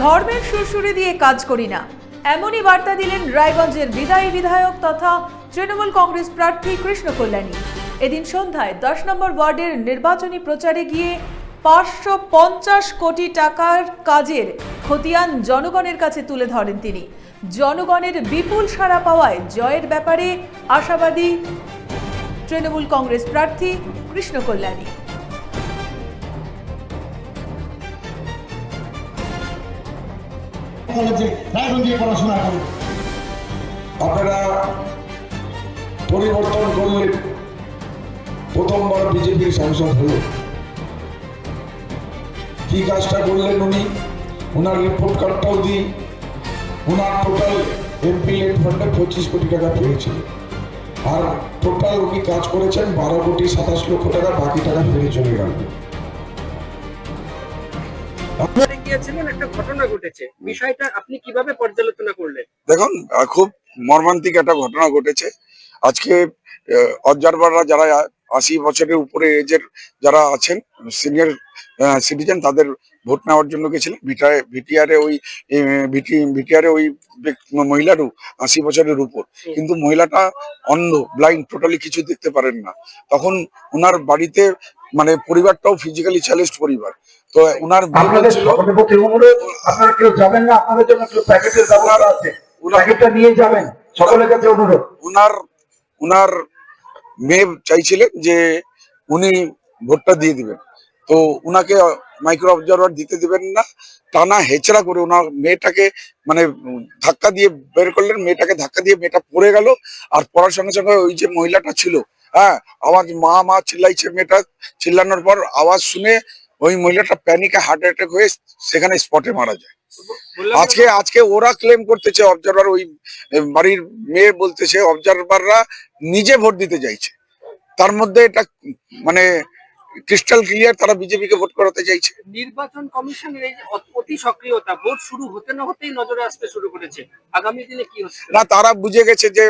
ধর্মের সুরসুরি দিয়ে কাজ করি না, এমনই বার্তা দিলেন রায়গঞ্জের বিদায়ী বিধায়ক তথা তৃণমূল কংগ্রেস প্রার্থী কৃষ্ণ কল্যাণী। এদিন সন্ধ্যায় 10 নম্বর ওয়ার্ডের নির্বাচনী প্রচারে গিয়ে 550 কোটি টাকার কাজের খতিয়ান জনগণের কাছে তুলে ধরেন তিনি। জনগণের বিপুল সাড়া পাওয়ায় জয়ের ব্যাপারে আশাবাদী তৃণমূল কংগ্রেস প্রার্থী কৃষ্ণ কল্যাণী। আপনারা পরিবর্তন করলেন, প্রথমবার বিজেপির সাংসদ হল, কি কাজটা করলেন উনি? ওনার রিপোর্ট কার্ডটাও দিই, ওনার টোটাল এমপি লেট ফান্ডে 25 কোটি টাকা পেয়েছিল, আর টোটাল উনি কাজ করেছেন 12 কোটি 27 লক্ষ টাকা, বাকি টাকা ফিরে চলে গেল। একটা ঘটনা ঘটেছে, বিষয়টা আপনি কিভাবে পর্যালোচনা করলেন? দেখুন, খুব মর্মান্তিক একটা ঘটনা ঘটেছে। আজকে অবজারভাররা যারা 80 বছরের উপরে এজের যারা আছেন, সিনিয়র সিটিজেন, তাদের ভোট নেওয়ার জন্য গেছিলেন ভিটিআরে। ওই মহিলারও 80 বছরের উপর, কিন্তু মহিলাটা অন্ধ, ব্লাইন্ড, টোটালি কিছু দেখতে পারেন না। তখন ওনার বাড়িতে মানে পরিবারটাও ফিজিক্যালি চ্যালেঞ্জড পরিবার। তো ওনার আপনারা কেউ যাবেন না, আপনাদের জন্য একটু প্যাকেটের ব্যবস্থা আছে, প্যাকেটটা নিয়ে যাবেন, সকলের কাছে অনুরোধ। ওনার মেয়ে চাইছিলেন যে উনি ভোটটা দিয়ে দিবেন, তো উনাকে মাইক্রো অবজারভার দিতে দিবেন না, টানা হেচড়া করে ওনার মেয়েটাকে মানে ধাক্কা দিয়ে বের করলেন। মেয়েটাকে ধাক্কা দিয়ে মেয়েটা পড়ে গেল, আর পড়ার সঙ্গে সঙ্গে ওই যে মহিলাটা ছিল, আওয়াজ মা মা চিল্লাইছে। মেয়েটা চিল্লানোর পর আওয়াজ শুনে ওই মহিলাটা প্যানিকে হার্ট অ্যাটাক হয়ে সেখানে স্পটে মারা যায়। আজকে ওরা ক্লেম করতেছে, অবজারভার, ওই বাড়ির মেয়ে বলতেছে অবজারভাররা নিজে ভোট দিতে চাইছে। তার মধ্যে এটা মানে ক্রিস্টাল ক্লিয়ার, তারা বিজেপিকে ভোট করাতে চাইছে। নির্বাচন কমিশনের এই অতি সক্রিয়তা ভোট শুরু হতে না হতেই নজরে আসতে শুরু করেছে। আগামী দিনে কি হচ্ছে না, তারা বুঝে গেছে যে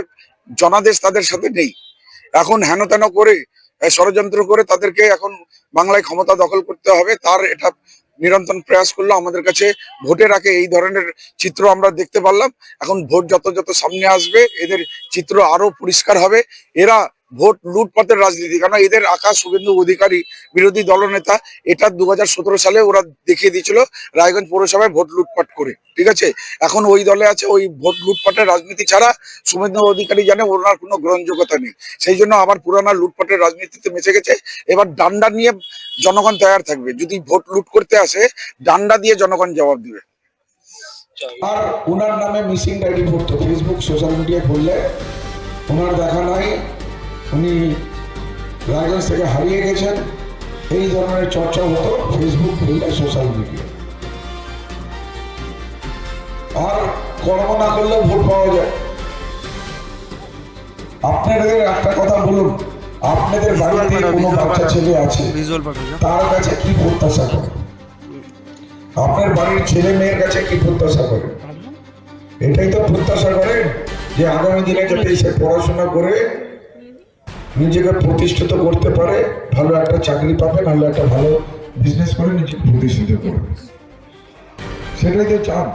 জনাদেশ তাদের সাথে নেই। এখন হেন তেন করে ষড়যন্ত্র করে তাদেরকে এখন বাংলায় ক্ষমতা দখল করতে হবে, তার এটা নিরন্তর প্রয়াস করলো। আমাদের কাছে ভোটের আগে এই ধরনের চিত্র আমরা দেখতে পারলাম। এখন ভোট যত সামনে আসবে, এদের চিত্র আরো পরিষ্কার হবে। এরা ভোট লুটপাটের রাজনীতি, কারণ এদের আকাশ শুভেন্দু অধিকারী বিরোধী দলনেতা, এটা 2017 সালে ওরা দেখিয়ে দিয়েছিল রায়গঞ্জ পৌরসভায় ভোট লুটপাট করে। ঠিক আছে, এখন ওই দলে আছে, ওই ভোট লুটপাটের রাজনীতি ছাড়া শুভেন্দু অধিকারী জানে ওনার কোনো গ্রহণযোগ্যতা নেই। সেই জন্য আবার পুরানা লুটপাটের রাজনীতিতে মেচে গেছে। এবার ডান্ডা নিয়ে জনগণ তৈরি থাকবে, যদি ভোট লুট করতে আসে ডান্ডা দিয়ে জনগণ জবাব দিবে। আর ওনার নামে মিসিং ডায়েরি পড়তো, ফেসবুক সোশ্যাল মিডিয়া খুললে ওনার দেখা নাই, উনি রায়গঞ্জ থেকে হারিয়ে গেছেন, এই ধরনের চর্চা হতো ফেসবুক খুললে, সোশ্যাল মিডিয়া। আর কর্ম না করলে ভোট পাওয়া যায়। আপনাদের একটা কথা বলুন, আপনাদের বাড়িতে কোনো বাচ্চা ছেলে আছে, তার কাছে কি প্রত্যাশা করে? আপনার বাড়ির ছেলে মেয়ের কাছে কি প্রত্যাশা করে? এটাই তো প্রত্যাশা করেন যে আগামী দিনে যাতে সে পড়াশোনা করে নিজেকে প্রতিষ্ঠিত করতে পারে, ভালো একটা চাকরি পাবে, নাহলে একটা ভালো বিজনেস করে নিজেকে প্রতিষ্ঠিত করবে, সেটাই তো চান।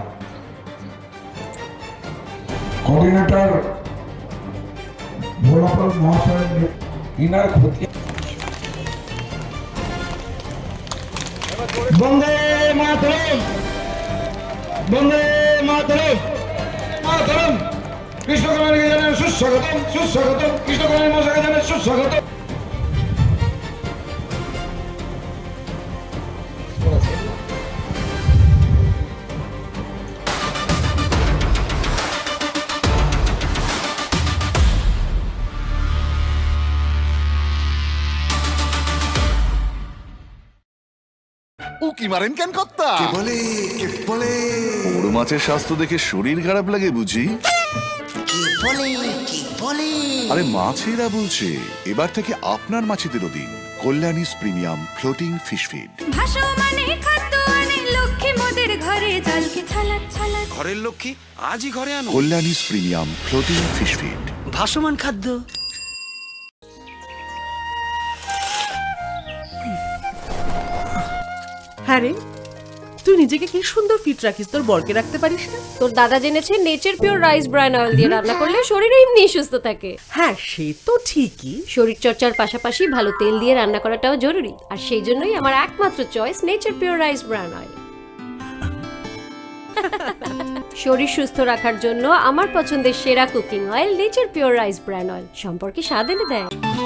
কোঅর্ডিনেটর ভোলাপাল মহাশয় ইনার ক্ষতি। বন্দে মাতরম, বন্দে মাতরম, মাতরম। কৃষ্ণ কল্যাণীকে জানেন সুস্বাগতম, সুস্বাগতম। কৃষ্ণ কল্যাণী মশাইকে জানেন সুস্বাগতম। উকি মারেন কেন কর্তা? কে বলে বড় মাছের স্বাস্থ্য দেখে শরীর খারাপ লাগে বুঝি? কে বলে আরে মাছেরা বলছে, এবার থেকে আপনার মাছেদেরও দিন কল্যাণীস প্রিমিয়াম ফ্লোটিং ফিশ ফিড। ভাসমানে খাদ্য আনে লক্ষ্মী মোদের ঘরে, জলকে ছালাত ছালাত। ঘরের লক্ষ্মী আজই ঘরে আনো কল্যাণীস প্রিমিয়াম ফ্লোটিং ফিশ ফিড, ভাসমান খাদ্য। হ্যাঁ রে, তুই নিজেকে কি সুন্দর ফিট রাখিস, তোর বরকে রাখতে পারিস না? তোর দাদা জেনেছে Nature Pure rice bran oil দিয়ে রান্না করলে শরীর এমনি সুস্থ থাকে। হ্যাঁ সে তো ঠিকই। শরীর চর্চার পাশাপাশি ভালো তেল দিয়ে রান্না করাটাও জরুরি, আর সেই জন্যই আমার একমাত্র choice nature Pure rice bran oil. শরীর সুস্থ রাখার জন্য আমার পছন্দের সেরা cooking oil nature Pure rice bran oil, সম্পর্কে স্বাদ এনে দেয়।